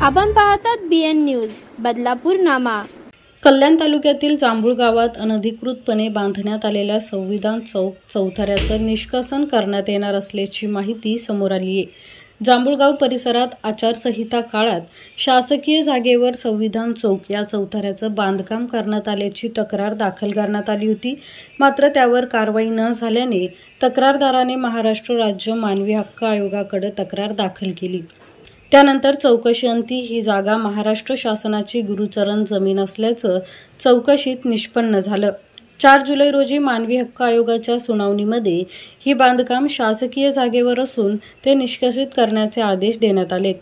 आपण पाहतात BN news Badlapur नामा। कल्याण तालुक्यातील जांभूळ गावात अनधिकृतपणे बांधण्यात आलेल्या संविधान चौक चौथऱ्याचं निष्कासन करण्यात येणार असल्याची माहिती समोर आली आहे। जांभूळगाव परिसरात आचारसंहिता काळात शासकीय जागेवर संविधान चौक या चौथऱ्याचं बांधकाम करण्यात आल्याची तक्रार दाखल करण्यात आली होती। मात्र त्यावर कारवाई न झाल्याने तक्रारदाराने महाराष्ट्र राज्य मानवी हक्क आयोगाकडे तक्रार दाखल केली। त्यानंतर चौकशीअंती ही जागा महाराष्ट्र शासनाची गुरुचरण जमीन असल्याचं चौकशीत निष्पन्न झालं। 4 जुलै रोजी मानवी हक्क आयोगाच्या सुनावणीमध्ये ही बांधकाम शासकीय जागेवर असून ते निष्कासित करण्याचे आदेश देण्यात आले।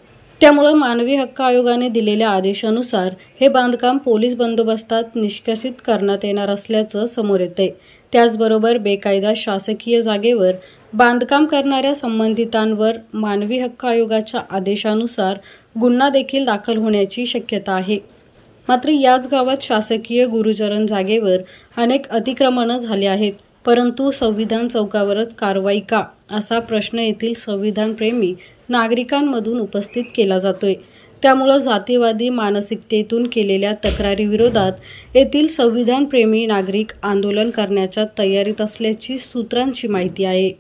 त्यामुळे मानवी हक्क आयोगाने दिलेल्या आदेशानुसार हे बांधकाम पोलीस बंदोबस्तात निष्कासित करण्यात येणार असल्याचं समोर येतंय। त्याचबरोबर बेकायदा शासकीय जागेवर बांधकाम करणाऱ्या संबंधितांवर मानवी हक्क आयोगाच्या आदेशानुसार गुन्हा देखील दाखल होण्याची शक्यता आहे। मात्र याच गावात शासकीय गुरुचरण जागेवर अनेक अतिक्रमणं झाली आहेत, परंतु संविधान चौकावरच कारवाई का, असा प्रश्न येथील संविधानप्रेमी नागरिकांमधून उपस्थित केला जातोय। त्यामुळे जातीवादी मानसिकतेतून केलेल्या तक्रारीविरोधात येथील संविधानप्रेमी नागरिक आंदोलन करण्याच्या तयारीत असल्याची सूत्रांची माहिती आहे।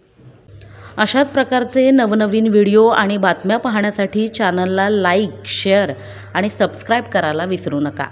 अशाच प्रकारचे नवनवीन व्हिडिओ आणि बातम्या पाहण्यासाठी चॅनलला लाईक, शेअर आणि सबस्क्राईब करायला विसरू नका।